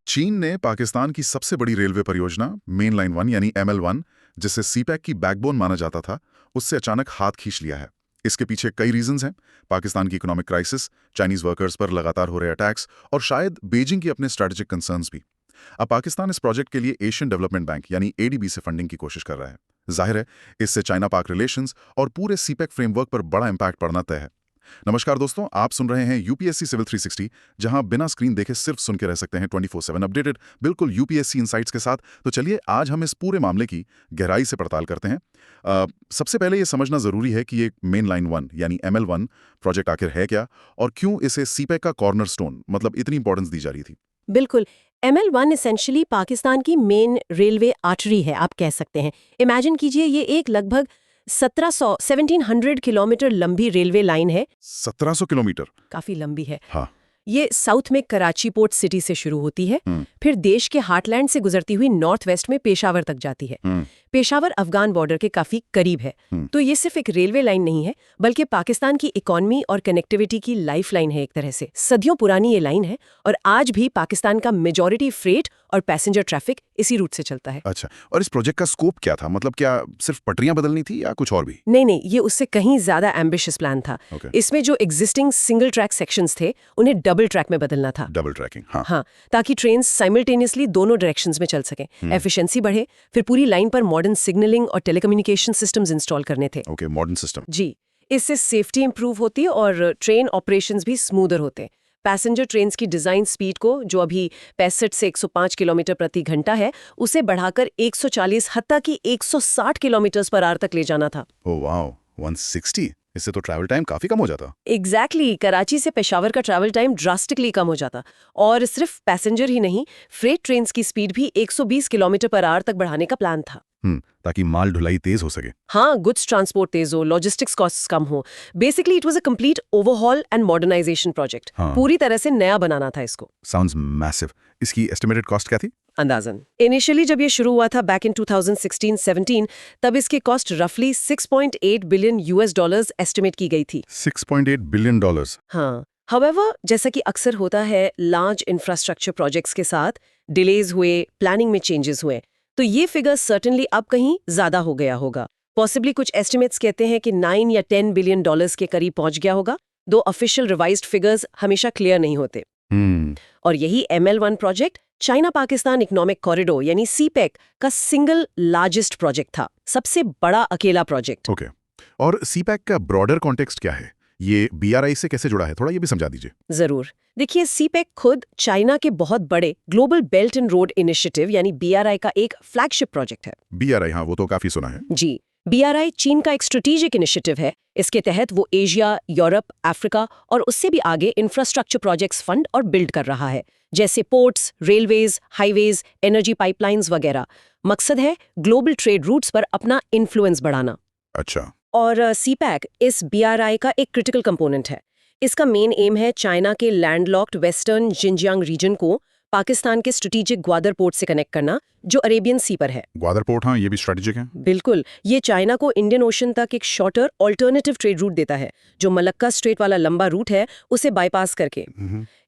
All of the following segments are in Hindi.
चीन ने पाकिस्तान की सबसे बड़ी रेलवे परियोजना मेन लाइन 1 यानी ML1, जिसे सीपैक की बैकबोन माना जाता था, उससे अचानक हाथ खींच लिया है। इसके पीछे कई रीजंस हैं। पाकिस्तान की इकोनॉमिक क्राइसिस, चाइनीज वर्कर्स पर लगातार हो रहे अटैक्स और शायद बीजिंग के अपने स्ट्रेटेजिक कंसर्न्स भी। अब पाकिस्तान इस प्रोजेक्ट के लिए एशियन डेवलपमेंट बैंक यानी ADB से फंडिंग की कोशिश कर रहा है। जाहिर है, इससे चाइना पाक रिलेशंस और पूरे सीपैक फ्रेमवर्क पर बड़ा इंपैक्ट पड़ना तय है। नमस्कार दोस्तों, आप सुन रहे हैं यूपीएससी सिविल 360, जहां बिना स्क्रीन देखे सिर्फ सुन के रह सकते हैं 24/7 अपडेटेड, बिल्कुल यूपीएससी इनसाइट्स के साथ। तो चलिए आज हम इस पूरे मामले की गहराई से पड़ताल करते हैं। सबसे पहले ये समझना जरूरी है कि ये मेन लाइन 1 यानी ML1 प्रोजेक्ट आखिर है क्या और क्यों इसे सीपैक का कॉर्नरस्टोन मतलब इतनी इंपॉर्टेंस दी जा रही थी। बिल्कुल। ML1 एसेंशियली पाकिस्तान की मेन रेलवे आर्टरी है, आप कह सकते हैं। इमेजिन कीजिए, ये एक लगभग 1700 किलोमीटर लंबी रेलवे लाइन है। 1700 किलोमीटर काफी लंबी है। हाँ। ये साउथ में कराची पोर्ट सिटी से शुरू होती है, फिर देश के हार्टलैंड से गुजरती हुई नॉर्थ वेस्ट में पेशावर तक जाती है। पेशावर अफगान बॉर्डर के काफी करीब है। तो ये सिर्फ एक रेलवे लाइन नहीं है, बल्कि पाकिस्तान की इकोनॉमी और कनेक्टिविटी की लाइफ लाइन है एक तरह से। सदियों पुरानी ये लाइन है और आज भी पाकिस्तान का मेजॉरिटी फ्रेट और पैसेंजर ट्रैफिक इसी रूट से चलता है। अच्छा, और इस प्रोजेक्ट का स्कोप क्या था? मतलब क्या सिर्फ पटरियां बदलनी थी या कुछ और भी? नहीं, ये उससे कहीं ज्यादा एम्बिशियस प्लान था। इसमें जो एग्जिस्टिंग सिंगल ट्रैक सेक्शंस थे, उन्हें डबल ट्रैक में बदलना था। डबल ट्रैकिंग, हाँ, ताकि ट्रेन साइमल्टेनियसली दोनों डायरेक्शंस में चल सकें, एफिशिएंसी बढ़े। फिर पूरी लाइन पर मॉडर्न सिग्नलिंग और टेलीकम्युनिकेशन सिस्टम्स इंस्टॉल करने थे। Okay, modern system. जी, इससे सेफ्टी इंप्रूव होती है और ट्रेन ऑपरेशंस भी स्मूदर होते। पैसेंजर ट्रेन्स की डिजाइन स्पीड को, जो अभी 65 से 105 किलोमीटर प्रति घंटा है, उसे बढ़ाकर 140 हत्ता की 160 किलोमीटर पर आवर तक ले जाना था। Oh wow, 160! इससे तो ट्रैवल टाइम काफी कम हो जाता। एग्जैक्टली, कराची से पेशावर का ट्रैवल टाइम ड्रास्टिकली कम हो जाता। और सिर्फ पैसेंजर ही नहीं, फ्रेट ट्रेन्स की स्पीड भी 120 किलोमीटर पर आवर तक बढ़ाने का प्लान था। ताकि माल ढुलाई तेज हो सके। हाँ, गुड्स ट्रांसपोर्ट तेज हो, लॉजिस्टिक्स कॉस्ट्स कम हो। Basically it was a complete overhaul and modernisation project. पूरी तरह से नया बनाना था इसको। Sounds massive. इसकी एस्टिमेटेड कॉस्ट क्या थी? अंदाजन इनिशियली जब ये शुरू हुआ था बैक इन 2016-17, तब इसकी कॉस्ट रफली $6.8 बिलियन एस्टिमेट की गई थी। $6.8 बिलियन। हाँ, हाउएवर, जैसा कि अक्सर होता है लार्ज इंफ्रास्ट्रक्चर प्रोजेक्ट्स के साथ, डिलेज हुए, प्लानिंग में चेंजेस हुए, तो ये फिगर सर्टेनली अब कहीं ज्यादा हो गया होगा। पॉसिबली कुछ एस्टिमेट्स कहते हैं कि 9 या 10 बिलियन डॉलर्स के करीब पहुंच गया होगा, दो ऑफिशियल रिवाइज्ड फिगर्स हमेशा क्लियर नहीं होते। और यही ML1 project China Pakistan economic corridor यानी सीपैक का सिंगल लार्जेस्ट प्रोजेक्ट था, सबसे बड़ा अकेला प्रोजेक्ट। ओके, और सीपैक का ब्रॉडर कॉन्टेक्स्ट क्या है? ये BRI से कैसे जुड़ा है? थोड़ा ये भी समझा दीजिए। जरूर। देखिए, सीपैक खुद चाइना के बहुत बड़े global belt and road initiative यानी BRI का एक फ्लैगशिप प्रोजेक्ट है। BRI, हाँ, वो तो काफी सुना है। जी, BRI चीन का एक स्ट्रेटेजिक इनिशिएटिव है। इसके तहत वो एशिया, यूरोप, अफ्रीका और उससे भी आगे इंफ्रास्ट्रक्चर प्रोजेक्ट्स फंड और बिल्ड कर रहा है, जैसे ports, railways, highways, energy pipelines वगैरह। मकसद है ग्लोबल ट्रेड रूट्स पर अपना इन्फ्लुएंस बढ़ाना। अच्छा। और सीपैक इस BRI का एक क्रिटिकल कंपोनेंट है। इसका मेन एम है चाइना के लैंडलॉक्ड वेस्टर्न जिनजियांग रीजन को पाकिस्तान के स्ट्रेटेजिक ग्वादर पोर्ट से कनेक्ट करना, जो अरेबियन सी पर है। ग्वादर पोर्ट, हाँ, ये भी स्ट्रेटेजिक है। बिल्कुल, ये चाइना को इंडियन ओशन तक एक शॉर्टर ऑल्टरनेटिव ट्रेड रूट देता है, जो मलक्का स्ट्रेट वाला लंबा रूट है उसे बाईपास करके।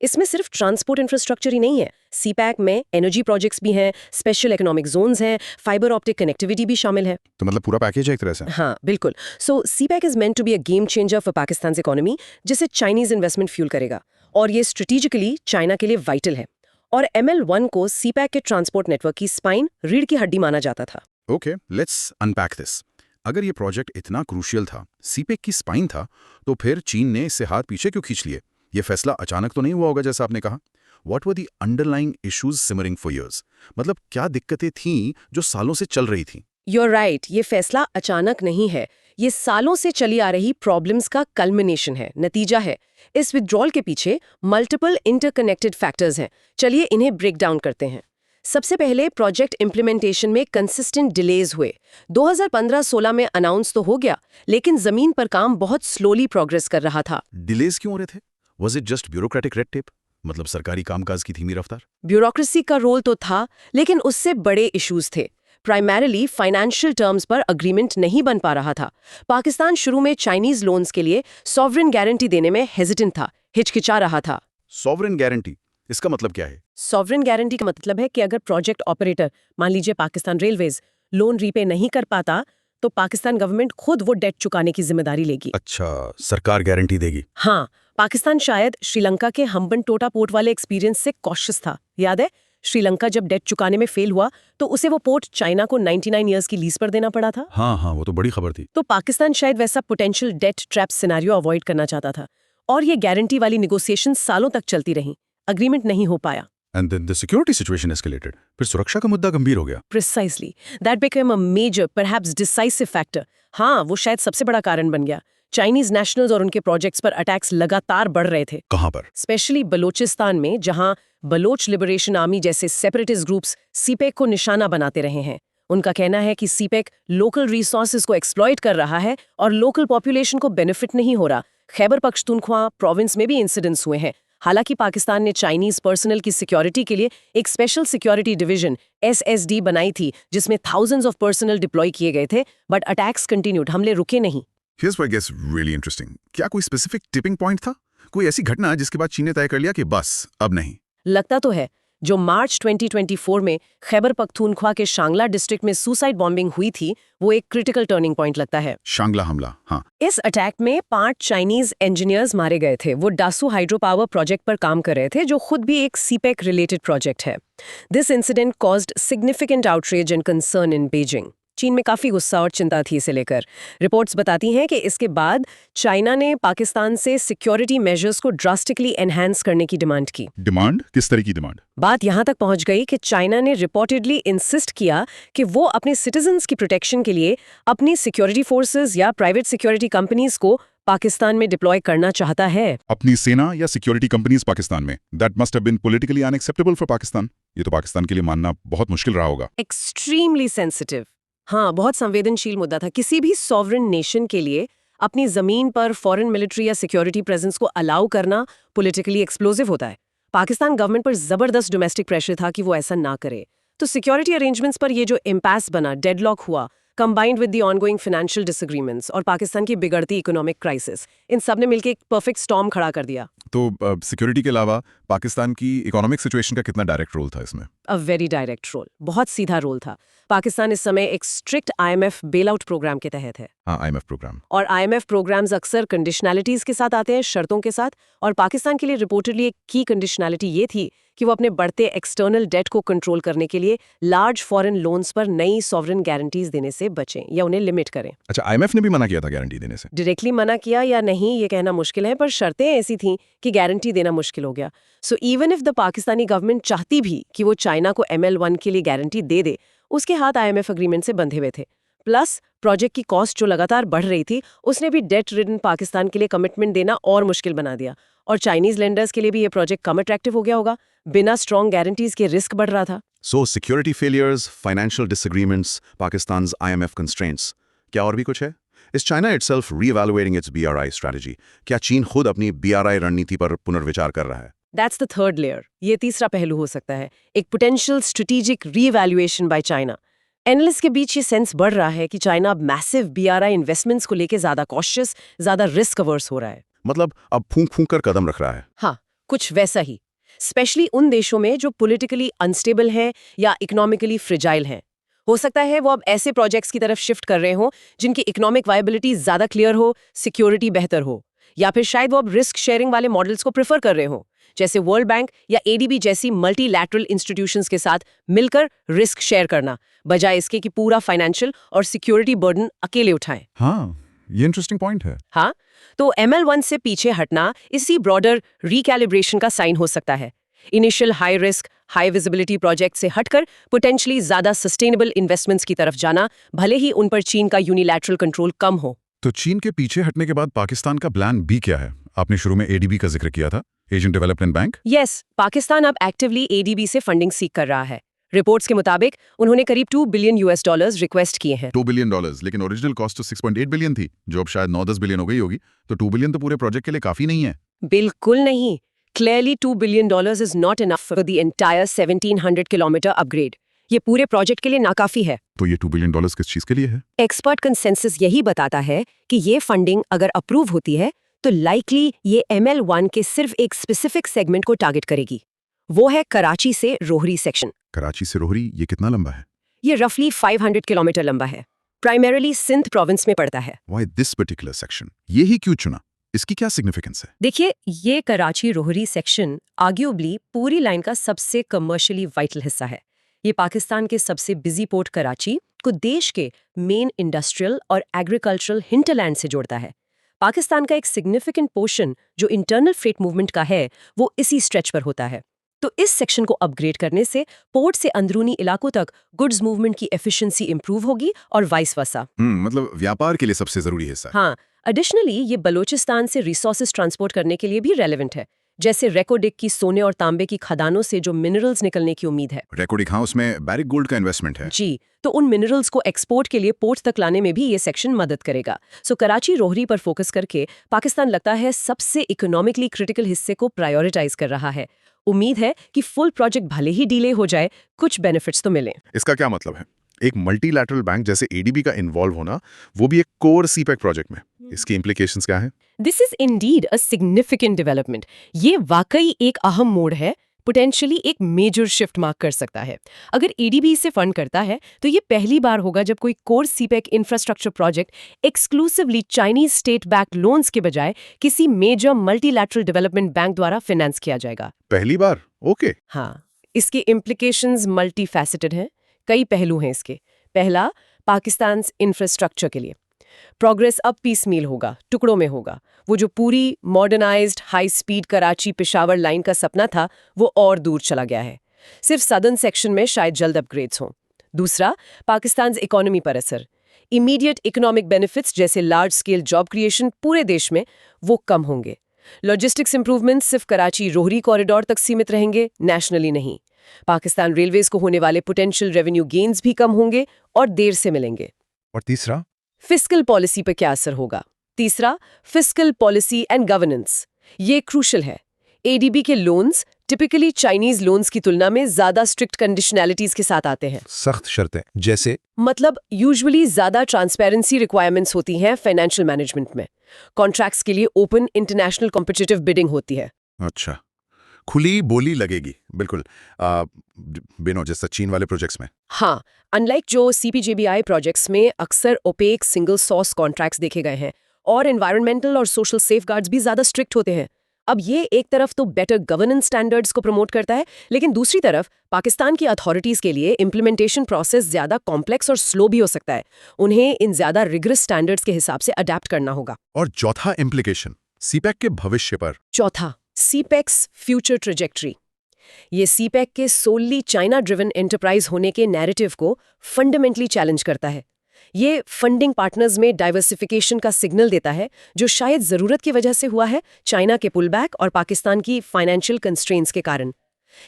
इसमें सिर्फ ट्रांसपोर्ट इंफ्रास्ट्रक्चर ही नहीं है, सीपैक में एनर्जी प्रोजेक्ट्स भी हैं, स्पेशल इकोनॉमिक जोन्स हैं, फाइबर ऑप्टिक कनेक्टिविटी भी शामिल है। तो मतलब पूरा पैकेज है एक तरह से। हाँ, बिल्कुल। So CPEC is meant to be a game changer for Pakistan economy, जिसे चाइनीज इन्वेस्टमेंट फ्यूल करेगा, और ये स्ट्रेटेजिकली चाइना के लिए वाइटल है। और ML1 को सीपैक के ट्रांसपोर्ट नेटवर्क की स्पाइन, रीढ़ की हड्डी माना जाता था। Okay, let's unpack this. अगर ये प्रोजेक्ट इतना क्रूशियल था, सीपैक की स्पाइन था, तो फिर चीन ने इससे हाथ पीछे क्यों खींच लिए? ये फैसला अचानक तो नहीं हुआ होगा जैसा आपने कहा। What were the underlying issues simmering for years? मतलब क्या दिक्कतें थीं जो सालों से चल रही थीं? You're right, ये फैसला अचानक नहीं है, ये सालों से चली आ रही प्रॉब्लम्स का कल्मिनेशन है, नतीजा है। इस विड्रॉल के पीछे मल्टीपल इंटरकनेक्टेड फैक्टर्स हैं। चलिए इन्हें ब्रेक डाउन करते हैं। सबसे पहले प्रोजेक्ट इम्प्लीमेंटेशन में कंसिस्टेंट डिलेज हुए। 2015-16 में अनाउंस तो हो गया, लेकिन जमीन पर काम बहुत स्लोली प्रोग्रेस कर रहा था। डिलेज क्यों हो रहे थे? Was it just bureaucratic red tape? मतलब सरकारी कामकाज की धीमी रफ्तार? ब्यूरोक्रेसी का रोल तो था, लेकिन उससे बड़े इश्यूज थे। प्राइमरीली फाइनेंशियल टर्म्स पर अग्रीमेंट नहीं बन पा रहा था। पाकिस्तान शुरू में चाइनीज लोन्स के लिए सॉवरेन गारंटी देने में हेजिटेंट था, हिचकिचा रहा था। सॉवरेन गारंटी इसका मतलब क्या है? सॉवरेन गारंटी का मतलब है कि अगर प्रोजेक्ट ऑपरेटर, मान लीजिए पाकिस्तान रेलवेज, लोन रीपे नहीं कर पाता तो पाकिस्तान गवर्नमेंट खुद वो डेट चुकाने की जिम्मेदारी लेगी। अच्छा, सरकार गारंटी देगी। हाँ, पाकिस्तान शायद श्रीलंका के हम्बनटोटा पोर्ट वाले एक्सपीरियंस से कॉशियस था। याद है, श्रीलंका जब डेट चुकाने में फेल हुआ तो उसे वो पोर्ट चाइना को 99 इयर्स की लीज पर देना पड़ा था। हाँ हाँ, वो तो बड़ी खबर थी। तो पाकिस्तान शायद वैसा potential debt trap scenario avoid करना चाहता था, और ये गारंटी वाली निगोसिएशन सालों तक चलती रही, अग्रीमेंट नहीं हो पाया। And then the security situation escalated. फिर सुरक्षा का मुद्दा गंभीर हो गया। Precisely. That became a major, perhaps decisive factor. हाँ, वो शायद सबसे बड़ा कारण बन गया। चाइनीज नेशनल्स और उनके प्रोजेक्ट्स पर अटैक्स लगातार बढ़ रहे थे। कहाँ पर? स्पेशली बलोचिस्तान में, जहां बलोच लिबरेशन आर्मी जैसे सेपरेटिस्ट ग्रुप्स सीपेक को निशाना बनाते रहे हैं। उनका कहना है कि सीपेक लोकल रिसोर्सेज को एक्सप्लॉइट कर रहा है और लोकल पॉपुलेशन को बेनिफिट नहीं हो रहा। खैबर पख्तूनख्वा प्रोविंस में भी इंसिडेंट्स हुए हैं। हालांकि पाकिस्तान ने चाइनीज पर्सनल की सिक्योरिटी के लिए एक स्पेशल सिक्योरिटी डिवीजन SSD बनाई थी, जिसमें थाउजेंड्स ऑफ पर्सनल डिप्लॉय किए गए थे, बट अटैक्स कंटिन्यूड, हमले रुके नहीं। Here's what I guess really interesting. क्या कोई स्पेसिफिक टिपिंग पॉइंट था? कोई ऐसी घटना जिसके बाद चीन ने तय कर लिया कि बस अब नहीं? लगता तो है। जो मार्च 2024 में खैबर पख्तूनख्वा के शांगला डिस्ट्रिक्ट में सुसाइड बॉम्बिंग हुई थी, वो एक क्रिटिकल टर्निंग पॉइंट लगता है। शांगला हमला, हाँ। इस अटैक में 5 चाइनीज इंजीनियर्स मारे गए थे। वो डासू हाइड्रो पावर प्रोजेक्ट पर काम कर रहे थे, जो खुद भी एक सीपेक रिलेटेड प्रोजेक्ट है। This incident caused significant outrage and concern in Beijing. चीन में काफी गुस्सा और चिंता थी इसे लेकर। रिपोर्ट्स बताती हैं कि इसके बाद चाइना ने पाकिस्तान से सिक्योरिटी मेजर्स को ड्रास्टिकली एनहांस करने की डिमांड की। डिमांड? किस तरह की डिमांड? बात यहां तक पहुंच गई कि चाइना ने रिपोर्टेडली इंसिस्ट किया कि वो अपने सिटीजन्स की प्रोटेक्शन के लिए अपनी सिक्योरिटी फोर्सेस या प्राइवेट सिक्योरिटी कंपनीज को पाकिस्तान में डिप्लॉय करना चाहता है। अपनी सेना या सिक्योरिटी कंपनीज पाकिस्तान में? That must have been politically unacceptable for Pakistan. ये तो पाकिस्तान के लिए मानना बहुत मुश्किल रहा होगा। Extremely sensitive. हाँ, बहुत संवेदनशील मुद्दा था। किसी भी सॉवरेन नेशन के लिए अपनी जमीन पर फॉरेन मिलिट्री या सिक्योरिटी प्रेजेंस को अलाउ करना पॉलिटिकली एक्सप्लोसिव होता है। पाकिस्तान गवर्नमेंट पर जबरदस्त डोमेस्टिक प्रेशर था कि वो ऐसा ना करे। तो सिक्योरिटी अरेंजमेंट्स पर ये जो इम्पैस बना, डेडलॉक हुआ, combined with the ongoing financial disagreements और पाकिस्तान की बिगड़ती इकोनॉमिक क्राइसिस, इन सब ने मिलकर एक परफेक्ट स्टॉर्म खड़ा कर दिया। तो सिक्योरिटी के अलावा पाकिस्तान की इकोनॉमिक सिचुएशन का कितना डायरेक्ट रोल था इसमें? अ वेरी डायरेक्ट रोल, बहुत सीधा रोल था। पाकिस्तान इस समय एक strict IMF bail out programme के तहत है। हाँ, IMF प्रोग्राम। और IMF प्रोग्राम्स अक्सर कंडीशनैलिटीज के साथ आते हैं, शर्तों के साथ। और पाकिस्तान के लिए रिपोर्टेडली एक की कंडीशनैलिटी ये थी कि वो अपने बढ़ते एक्सटर्नल डेट को कंट्रोल करने के लिए लार्ज फॉरेन लोन्स पर नई सॉवरेन गारंटीज देने से बचें या उन्हें लिमिट करें। अच्छा, IMF ने भी मना किया था गारंटी देने से? डायरेक्टली मना किया या नहीं ये कहना मुश्किल है, पर शर्तें ऐसी थीं कि गारंटी देना मुश्किल हो गया। So even if the Pakistani government चाहती भी कि वो चाइना को ML1 के लिए गारंटी दे दे, उसके हाथ IMF अग्रीमेंट से बंधे हुए थे। प्लस प्रोजेक्ट की कॉस्ट जो लगातार बढ़ रही थी, उसने भी डेट रिडन पाकिस्तान के लिए कमिटमेंट देना और मुश्किल बना दिया। और चाइनीज लेंडर्स के लिए भी ये प्रोजेक्ट कम अट्रैक्टिव हो गया होगा। बिना स्ट्रॉन्ग गारंटीज के रिस्क बढ़ रहा था। So security failures, financial disagreements, Pakistan's IMF constraints, क्या और भी कुछ है? Is China itself reevaluating its BRI strategy? क्या चीन खुद अपनी BRI रणनीति पर पुनर्विचार कर रहा है? That's the third layer. ये तीसरा पहलू हो सकता है, एक potential strategic reevaluation by China. Analyst के बीच ये सेंस बढ़ रहा है कि चाइना अब मैसिव BRI इन्वेस्टमेंट्स को लेकर ज्यादा कॉशियस, ज्यादा रिस्क अवर्स हो रहा है। मतलब अब फूंक कर कदम रख रहा है। हाँ, कुछ वैसा ही। स्पेशली उन देशों में जो पॉलिटिकली अनस्टेबल हैं या इकोनॉमिकली फ्रिजाइल हैं। हो सकता है वो अब ऐसे प्रोजेक्ट्स की तरफ शिफ्ट कर रहे हों जिनकी इकोनॉमिक वायबिलिटी ज्यादा क्लियर हो, सिक्योरिटी बेहतर हो, या फिर शायद वो अब रिस्क शेयरिंग वाले मॉडल्स को प्रेफर कर रहे हों, जैसे वर्ल्ड बैंक या ADB जैसी मल्टीलैटरल इंस्टीट्यूशंस के साथ मिलकर रिस्क शेयर करना, बजाय इसके कि पूरा फाइनेंशियल और सिक्योरिटी बर्डन अकेले उठाएं। हाँ, ये इंटरेस्टिंग पॉइंट है। हाँ, तो ML1 से पीछे हटना इसी ब्रॉडर रिकैलिब्रेशन का साइन हो सकता है। Initial high risk, high visibility project से हटकर पोटेंशियली ज्यादा सस्टेनेबल इन्वेस्टमेंट्स की तरफ जाना, भले ही उन पर चीन का यूनिलैटरल कंट्रोल कम हो। तो चीन के पीछे हटने के बाद पाकिस्तान का प्लान B क्या है? आपने शुरू में ADB का जिक्र किया था, Asian development bank. Yes, Pakistan अब एक्टिवली ADB से फंडिंग सीख कर रहा है। रिपोर्ट्स के मुताबिक उन्होंने करीब $2 बिलियन रिक्वेस्ट किए हैं। $2 बिलियन, लेकिन ओरिजिनल कॉस्ट तो 6.8 बिलियन थी, जो अब शायद 9-10 बिलियन हो गई होगी। तो 2 बिलियन तो पूरे प्रोजेक्ट के लिए काफी नहीं है। बिल्कुल नहीं। Clearly $2 billion is not enough for the entire 1700 kilometre upgrade. ये पूरे प्रोजेक्ट के लिए नाकाफी है। तो ये $2 बिलियन किस चीज के लिए है? एक्सपर्ट कंसेंसस यही बताता है कि ये फंडिंग अगर अप्रूव होती है तो लाइकली ये ML1 के सिर्फ एक स्पेसिफिक सेगमेंट को टारगेट करेगी। वो है कराची से रोहरी सेक्शन। कराची से रोहरी ये कितना लंबा है? ये रफली 500 किलोमीटर लंबा है। प्राइमरीली सिंध प्रोविंस में पड़ता है। Why this particular section? ये ही क्यों चुना? इसकी क्या सिग्निफिकेंस है? देखिए, ये कराची रोहरी सेक्शन आर्ग्यूबली पूरी लाइन का सबसे कमर्शियली वाइटल हिस्सा है। ये पाकिस्तान के सबसे बिजी पोर्ट कराची को देश के मेन इंडस्ट्रियल और एग्रीकल्चरल हिंटरलैंड से जोड़ता है। पाकिस्तान का एक सिग्निफिकेंट पोर्शन जो इंटरनल फ्रेट मूवमेंट का है वो इसी स्ट्रेच पर होता है। तो इस सेक्शन को अपग्रेड करने से पोर्ट से अंदरूनी इलाकों तक गुड्स मूवमेंट की एफिशिएंसी इंप्रूव होगी और वाइस वर्सा। मतलब व्यापार के लिए सबसे जरूरी हिस्सा है। हाँ, एडिशनली ये बलूचिस्तान से रिसोर्सेज ट्रांसपोर्ट करने के लिए भी रेलेवेंट है। जैसे रेकोडिक की सोने और तांबे की खदानों से जो मिनरल्स निकलने की उम्मीद है। रेकोर्डिक, हाँ, उसमें बैरिक गोल्ड का इन्वेस्टमेंट है। जी, तो उन मिनरल्स को एक्सपोर्ट के लिए पोर्ट तक लाने में भी ये सेक्शन मदद करेगा। सो कराची रोहरी पर फोकस करके पाकिस्तान लगता है सबसे इकोनॉमिकली क्रिटिकल हिस्से को प्रायोरिटाइज कर रहा है। उम्मीद है कि फुल प्रोजेक्ट भले ही डिले हो जाए, कुछ बेनिफिट्स तो मिले। इसका क्या मतलब है? एक मल्टीलैटरल बैंक जैसे एडीबी का इन्वॉल्व होना, वो भी एक कोर सीपैक प्रोजेक्ट में, इसकी इम्प्लीकेशंस क्या है? This is indeed a significant development. ये वाकई एक अहम मोड़ है, पोटेंशियली एक मेजर शिफ्ट मार्क कर सकता है। अगर एडीबी इसे फंड करता है तो ये पहली बार होगा जब कोई core CPEC infrastructure project exclusively Chinese state backed loans के बजाय किसी मेजर मल्टीलैटरल डेवलपमेंट बैंक द्वारा फाइनेंस किया जाएगा। पहली बार? ओके। हाँ, इसके इम्प्लीकेशंस मल्टीफैसेटेड हैं। कई पहलू हैं इसके। पहला, पाकिस्तान इंफ्रास्ट्रक्चर के लिए प्रोग्रेस अब पीसमील होगा, टुकड़ों में होगा। वो जो पूरी modernised high speed Karachi Peshawar line का सपना था वो और दूर चला गया है। सिर्फ सदर्न सेक्शन में शायद जल्द अपग्रेड्स हों। दूसरा, पाकिस्तान इकोनॉमी पर असर। इमीडिएट इकोनॉमिक बेनिफिट्स जैसे लार्ज स्केल जॉब क्रिएशन पूरे देश में वो कम होंगे। लॉजिस्टिक्स इंप्रूवमेंट्स सिर्फ कराची रोहरी कॉरिडोर तक सीमित रहेंगे, नेशनली नहीं। पाकिस्तान रेलवेज को होने वाले पोटेंशियल रेवेन्यू गेन्स भी कम होंगे और देर से मिलेंगे। और तीसरा? फिस्कल पॉलिसी पर क्या असर होगा? तीसरा, फिस्कल पॉलिसी एंड गवर्नेंस। ये क्रूशल है। एडीबी के लोन्स टिपिकली चाइनीज लोन्स की तुलना में ज्यादा स्ट्रिक्ट कंडीशनैलिटीज के साथ आते हैं। सख्त शर्तें जैसे? मतलब यूजुअली ज्यादा ट्रांसपेरेंसी रिक्वायरमेंट्स होती हैं फाइनेंशियल मैनेजमेंट में। कॉन्ट्रैक्ट्स के लिए ओपन इंटरनेशनल कॉम्पिटिटिव बिडिंग होती है। अच्छा, खुली बोली लगेगी, बिल्कुल बिनो जैसा चीन वाले प्रोजेक्ट्स में। हाँ, अनलाइक जो सीपीजेबीआई प्रोजेक्ट्स में अक्सर ओपेक सिंगल सोर्स कॉन्ट्रैक्ट्स देखे गए हैं और एनवायरमेंटल और सोशल सेफगार्ड्स भी ज्यादा स्ट्रिक्ट होते हैं। अब ये एक तरफ तो बेटर गवर्नेंस स्टैंडर्ड्स को प्रमोट करता है, लेकिन दूसरी तरफ पाकिस्तान की अथॉरिटीज के लिए इम्प्लीमेंटेशन प्रोसेस ज्यादा कॉम्प्लेक्स और स्लो भी हो सकता है। उन्हें इन ज्यादा रिगरस स्टैंडर्ड्स के हिसाब से अडेप्ट करना होगा। और चौथा इम्प्लीकेशन सीपैक के भविष्य पर। चौथा, सीपैक्स फ्यूचर ट्रेजेक्ट्री। ये सीपैक के सोलली चाइना ड्रिवन एंटरप्राइज होने के नैरेटिव को फंडामेंटली चैलेंज करता है। ये फंडिंग पार्टनर्स में डाइवर्सिफिकेशन का सिग्नल देता है जो शायद जरूरत की वजह से हुआ है, चाइना के पुलबैक और पाकिस्तान की फाइनेंशियल कंस्ट्रेंट्स के कारण।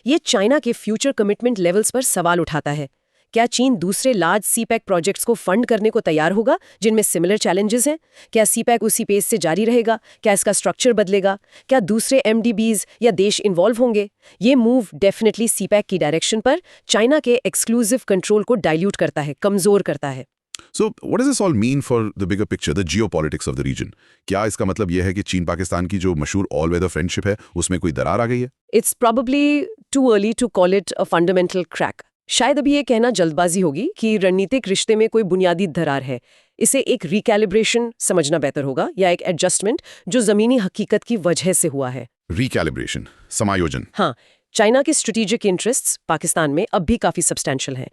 ये चाइना के फ्यूचर कमिटमेंट लेवल्स पर सवाल उठाता है। क्या चीन दूसरे लार्ज सीपैक प्रोजेक्ट्स को फंड करने को तैयार होगा जिनमें सिमिलर चैलेंजेस हैं? क्या सीपैक उसी पेस से जारी रहेगा? क्या इसका स्ट्रक्चर बदलेगा? क्या दूसरे एमडीबीज या देश इन्वॉल्व होंगे? ये मूव डेफिनेटली सीपैक की डायरेक्शन पर चाइना के एक्सक्लूसिव कंट्रोल को डाइल्यूट करता है, कमजोर करता है। So, what does this all mean for the bigger picture, the geopolitics of the region? क्या इसका मतलब यह है कि चीन पाकिस्तान की जो मशहूर ऑल वेदर फ्रेंडशिप है उसमें कोई दरार आ गई है? It's probably too early to call it a fundamental crack. शायद अभी ये कहना जल्दबाजी होगी कि रणनीतिक रिश्ते में कोई बुनियादी दरार है। इसे एक रिकैलिब्रेशन समझना बेहतर होगा या एक एडजस्टमेंट जो जमीनी हकीकत की वजह से हुआ है। रिकैलिब्रेशन, समायोजन। हाँ, चाइना के स्ट्रेटेजिक इंटरेस्ट्स पाकिस्तान में अब भी काफी सब्सटेंशियल हैं।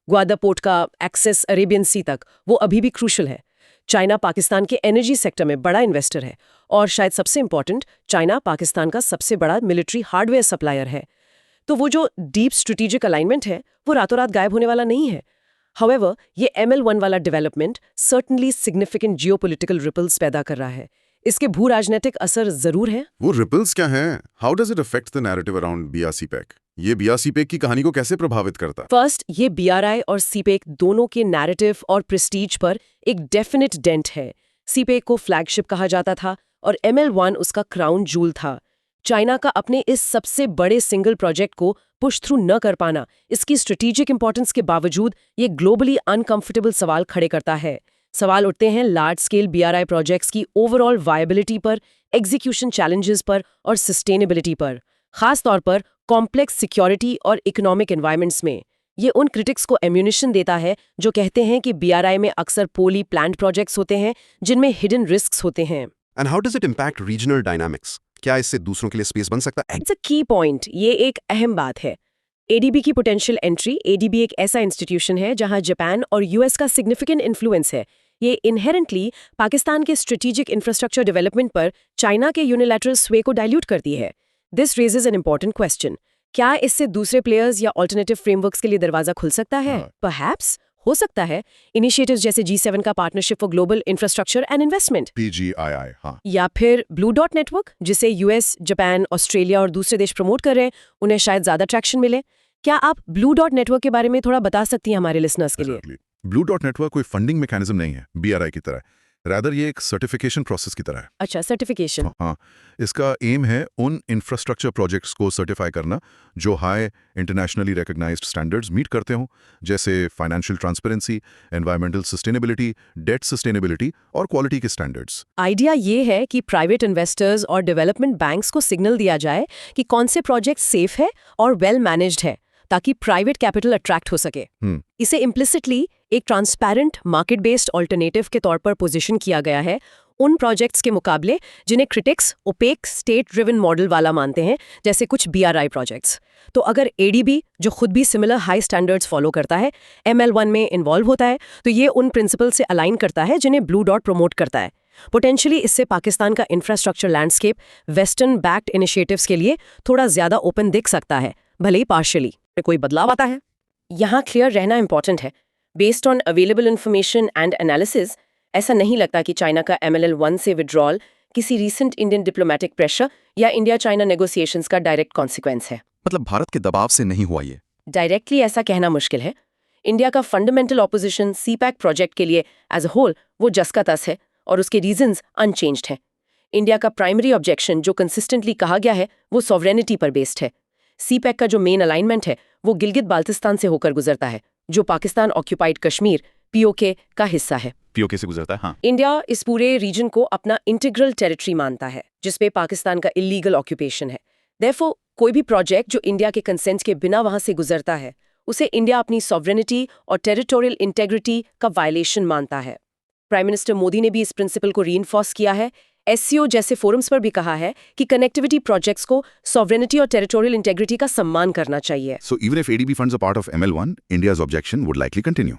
ग्वादा पोर्ट का एक्सेस अरेबियन सी तक वो अभी भी क्रूशल है। चाइना पाकिस्तान के एनर्जी सेक्टर में बड़ा इन्वेस्टर है और शायद सबसे इंपॉर्टेंट, चाइना पाकिस्तान का सबसे बड़ा मिलिट्री हार्डवेयर सप्लायर है। तो वो जो डीप स्ट्रेटेजिक अलाइनमेंट है वो रातों रात गायब होने वाला नहीं है। हाउएवर, ये ML1 वाला development certainly significant geopolitical ripples पैदा कर रहा है। इसके भू राजनीतिक असर जरूर है। वो रिपल्स क्या हैं? How does it affect the narrative around BR CPEC? ये बीआरसीपैक की कहानी को कैसे प्रभावित करता? फर्स्ट, ये BRI और सीपैक दोनों के नैरेटिव और प्रेस्टीज पर एक डेफिनेट डेंट है। सीपैक को फ्लैगशिप कहा जाता था और ML1 उसका क्राउन जूल था। चाइना का अपने इस सबसे बड़े सिंगल प्रोजेक्ट को पुश थ्रू न कर पाना इसकी स्ट्रेटेजिक इंपॉर्टेंस के बावजूद ये ग्लोबली अनकंफर्टेबल सवाल खड़े करता है। सवाल उठते हैं लार्ज स्केल BRI प्रोजेक्ट्स की ओवरऑल वायबिलिटी पर, एग्जीक्यूशन चैलेंजेस पर और सस्टेनेबिलिटी पर। खास तौर पर कॉम्प्लेक्स सिक्योरिटी और इकोनॉमिक एनवायरनमेंट्स में। ये उन क्रिटिक्स को एम्यूनिशन देता है जो कहते हैं कि बीआरआई में अक्सर पोली प्लान्ड प्रोजेक्ट्स होते हैं जिनमें हिडन रिस्क्स होते हैं। And how does it impact regional dynamics? क्या इससे दूसरों के लिए स्पेस बन सकता है? इट्स अ की पॉइंट, ये एक अहम बात है। एडीबी की पोटेंशियल एंट्री। एडीबी एक ऐसा इंस्टीट्यूशन है जहां जापान और यूएस का सिग्निफिकेंट इन्फ्लुएंस है। ये इनहेरेंटली पाकिस्तान के स्ट्रेटेजिक इंफ्रास्ट्रक्चर डेवलपमेंट पर चाइना के यूनिलैटरल स्वे को डाइल्यूट करती है। This raises an important question, क्या इससे दूसरे प्लेयर्स या ऑल्टरनेटिव फ्रेमवर्क्स के लिए दरवाजा खुल सकता है? परहैप्स, हो सकता है। इनिशिएटिव्स जैसे G7 का partnership for global infrastructure and investment, PGII, हाँ। या फिर ब्लू डॉट नेटवर्क जिसे यूएस, जापान, ऑस्ट्रेलिया और दूसरे देश प्रमोट कर रहे हैं, उन्हें शायद ज्यादा ट्रैक्शन मिले। क्या आप ब्लू डॉट नेटवर्क के बारे में थोड़ा बता सकती हैं हमारे लिसनर्स के लिए? ब्लू डॉट नेटवर्क कोई फंडिंग मैकेनिज्म नहीं है बीआरआई की तरह, रादर ये एक सर्टिफिकेशन प्रोसेस की तरह है। अच्छा, सर्टिफिकेशन। हाँ, इसका एम है उन इंफ्रास्ट्रक्चर प्रोजेक्ट्स को सर्टिफाई करना जो high internationally recognised standards meet करते हों, जैसे financial transparency, environmental sustainability, debt sustainability और क्वालिटी के स्टैंडर्ड्स। आइडिया ये है कि प्राइवेट इन्वेस्टर्स और डेवलपमेंट बैंक्स को सिग्नल दिया जाए कि कौन से प्रोजेक्ट सेफ है और वेल मैनेज्ड है, ताकि प्राइवेट कैपिटल अट्रैक्ट हो सके। इसे इम्प्लिसिटली एक ट्रांसपेरेंट मार्केट बेस्ड ऑल्टरनेटिव के तौर पर पोजीशन किया गया है उन प्रोजेक्ट्स के मुकाबले जिन्हें critics opaque state driven model वाला मानते हैं, जैसे कुछ बीआरआई प्रोजेक्ट्स। तो अगर एडीबी, जो खुद भी सिमिलर हाई स्टैंडर्ड्स फॉलो करता है, ML1 में इन्वॉल्व होता है, तो ये उन प्रिंसिपल से अलाइन करता है जिन्हें ब्लू डॉट प्रमोट करता है। पोटेंशियली इससे पाकिस्तान का infrastructure landscape western backed initiatives के लिए थोड़ा ज्यादा ओपन दिख सकता है, भले ही पार्शियली। कोई बदलाव आता है, यहाँ क्लियर रहना इंपॉर्टेंट है। Based on available information and analysis, ऐसा नहीं लगता कि चाइना का MLL1 से विड्रॉल किसी रीसेंट इंडियन डिप्लोमेटिक प्रेशर या इंडिया चाइना नेगोशिएशंस का डायरेक्ट कॉन्सिक्वेंस है। मतलब भारत के दबाव से नहीं हुआ ये? डायरेक्टली ऐसा कहना मुश्किल है। इंडिया का फंडामेंटल ऑपोजिशन सीपैक प्रोजेक्ट के लिए एज अ होल वो जस का तस है और उसके रीजंस अनचेंज्ड हैं। इंडिया का प्राइमरी ऑब्जेक्शन जो कंसिस्टेंटली कहा गया है वो सॉवरेनिटी पर बेस्ड है। सीपैक का जो मेन अलाइनमेंट है वो गिलगित बाल्टिस्तान से होकर गुजरता है, जो पाकिस्तान ऑक्यूपाइड कश्मीर POK का हिस्सा है। POK से गुजरता है, हाँ। इंडिया इस पूरे रीजन को अपना इंटीग्रल टेरिटरी मानता है, जिसपे पाकिस्तान का इलीगल ऑक्यूपेशन है। देयरफॉर कोई भी प्रोजेक्ट जो इंडिया के कंसेंट के बिना वहां से गुजरता है, उसे इंडिया अपनी सॉवरेनिटी और टेरिटोरियल इंटेग्रिटी का वायलेशन मानता है। प्राइम मिनिस्टर मोदी ने भी इस प्रिंसिपल को रीइंफोर्स किया है। SCO जैसे फोरम्स पर भी कहा है कि कनेक्टिविटी प्रोजेक्ट्स को सॉवरेनिटी और टेरिटोरियल इंटेग्रिटी का सम्मान करना चाहिए। So even if ADB funds are part of ML1, India's objection would likely continue.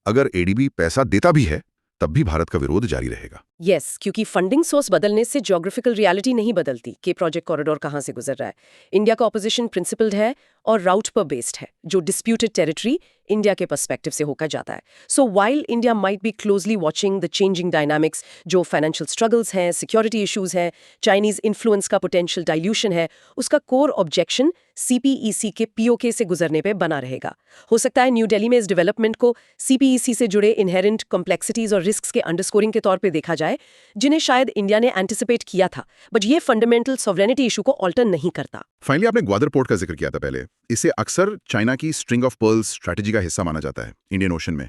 अगर ADB पैसा देता भी है, तब भी भारत का विरोध जारी रहेगा। यस, क्योंकि फंडिंग सोर्स बदलने से ज्योग्राफिकल रियलिटी नहीं बदलती कि प्रोजेक्ट कॉरिडोर कहां से गुजर रहा है। इंडिया का ऑपोजिशन प्रिंसिपल्ड है और राउट पर बेस्ड है, जो डिस्प्यूटेड टेरिटरी इंडिया के पर्सपेक्टिव से होकर जाता है। So while India might be closely watching the changing dynamics, जो फाइनेंशियल स्ट्रगल्स हैं, सिक्योरिटी इश्यूज हैं, चाइनीज इन्फ्लुएंस का पोटेंशियल डाइल्यूशन है, उसका कोर ऑब्जेक्शन CPEC के POK से गुजरने पे बना रहेगा। हो सकता है न्यू दिल्ली में इस डेवलपमेंट को CPEC से जुड़े इनहेरेंट कॉम्प्लेक्सिटीज और रिस्क्स के अंडरस्कोरिंग के तौर पे देखा जाए, जिन्हें शायद इंडिया ने एंटिसिपेट किया था, बट ये फंडामेंटल सॉवरेनिटी इशू को ऑल्टर नहीं करता। फाइनली आपने ग्वादर पोर्ट का जिक्र किया था पहले। इसे अक्सर चाइना की स्ट्रिंग ऑफ पर्ल्स स्ट्रैटेजी का हिस्सा माना जाता है इंडियन ओशन में।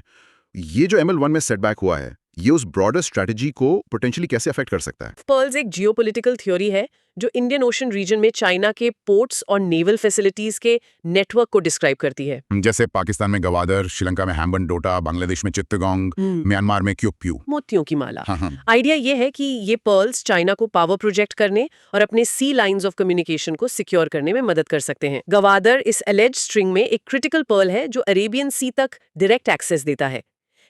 ये जो ML1 में सेटबैक हुआ है, ये उस ब्रॉडर स्ट्रैटेजी को पोटेंशियली कैसे अफेक्ट कर सकता है? पर्ल्स एक जियोपॉलिटिकल थ्योरी है जो इंडियन ओशन रीजन में चाइना के पोर्ट्स और नेवल फैसिलिटीज के नेटवर्क को डिस्क्राइब करती है। जैसे पाकिस्तान में गवादर, श्रीलंका में हैम्बनटोटा, बांग्लादेश में चित्तगोंग, म्यांमार में क्योक्प्यू, मोतियों की माला। हाँ। आइडिया ये है कि ये पर्ल्स चाइना को पावर प्रोजेक्ट करने और अपने सी लाइंस ऑफ कम्युनिकेशन को सिक्योर करने में मदद कर सकते हैं। गवादर इस एलेज्ड स्ट्रिंग में एक क्रिटिकल पर्ल है जो अरेबियन सी तक डायरेक्ट एक्सेस देता है।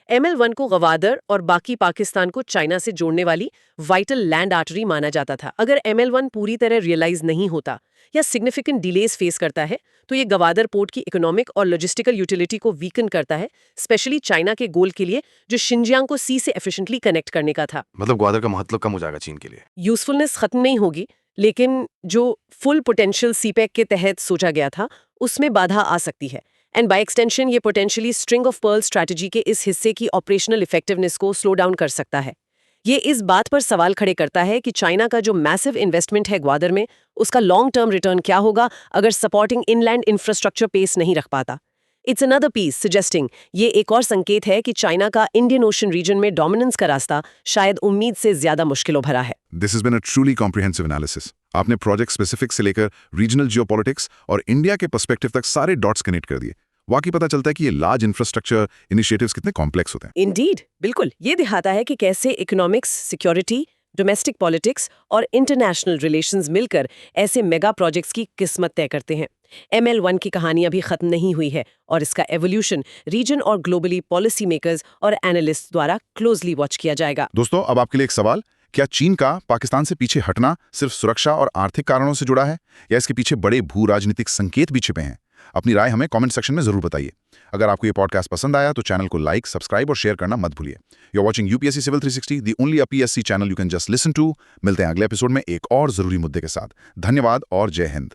ML1 को गवादर और बाकी पाकिस्तान को चाइना से जोड़ने वाली वाइटल लैंड आर्टरी माना जाता था। अगर ML1 पूरी तरह रियलाइज नहीं होता या सिग्निफिकेंट डिलेज फेस करता है, तो ये गवादर पोर्ट की इकोनॉमिक और लॉजिस्टिकल यूटिलिटी को वीकन करता है, स्पेशली चाइना के गोल के लिए जो शिनजियांग को सी से एफिशिएंटली कनेक्ट करने का था। मतलब ग्वादर का महत्व कम हो जाएगा चीन के लिए। यूजफुलनेस खत्म नहीं होगी, लेकिन जो फुल पोटेंशियल सीपैक के तहत सोचा गया था, उसमें बाधा आ सकती है। एंड बाय एक्सटेंशन ये potentially string of pearl strategy के इस हिस्से की ऑपरेशनल इफेक्टिवनेस को स्लो डाउन कर सकता है। ये इस बात पर सवाल खड़े करता है कि चाइना का जो मैसिव इन्वेस्टमेंट है ग्वादर में, उसका लॉन्ग टर्म रिटर्न क्या होगा अगर सपोर्टिंग इनलैंड इंफ्रास्ट्रक्चर पेस नहीं रख पाता। इट्स अनदर पीस सजेस्टिंग ये एक और संकेत है कि चाइना का इंडियन ओशन रीजन में डोमिनेंस का रास्ता शायद उम्मीद से ज्यादा मुश्किलों भरा है। This has been a truly comprehensive analysis. आपने प्रोजेक्ट स्पेसिफिक से लेकर रीजनल जियोपॉलिटिक्स और इंडिया के पर्सपेक्टिव तक सारे डॉट्स कनेक्ट कर दिए। वाकई पता चलता है कि ये लार्ज इंफ्रास्ट्रक्चर इनिशिएटिव्स कितने कॉम्प्लेक्स होते हैं। इंडीड, बिल्कुल। ये दिखाता है कि कैसे इकोनॉमिक्स, सिक्योरिटी, डोमेस्टिक पॉलिटिक्स और इंटरनेशनल रिलेशंस मिलकर ऐसे मेगा प्रोजेक्ट्स की किस्मत तय करते हैं। ML1 की कहानी अभी खत्म नहीं हुई है और इसका एवोल्यूशन रीजन और ग्लोबली पॉलिसी मेकर्स और एनालिस्ट द्वारा क्लोजली वॉच किया जाएगा। दोस्तों, अब आपके लिए एक सवाल। क्या चीन का पाकिस्तान से पीछे हटना सिर्फ सुरक्षा और आर्थिक कारणों से जुड़ा है या इसके पीछे बड़े भू राजनीतिक संकेत भी छिपे हैं? अपनी राय हमें कमेंट सेक्शन में जरूर बताइए। अगर आपको ये पॉडकास्ट पसंद आया तो चैनल को लाइक, सब्सक्राइब और शेयर करना मत भूलिए। You are watching UPSC Civil 360, the only PSC channel you can just listen to. मिलते हैं अगले एपिसोड में एक और जरूरी मुद्दे के साथ। धन्यवाद और जय हिंद।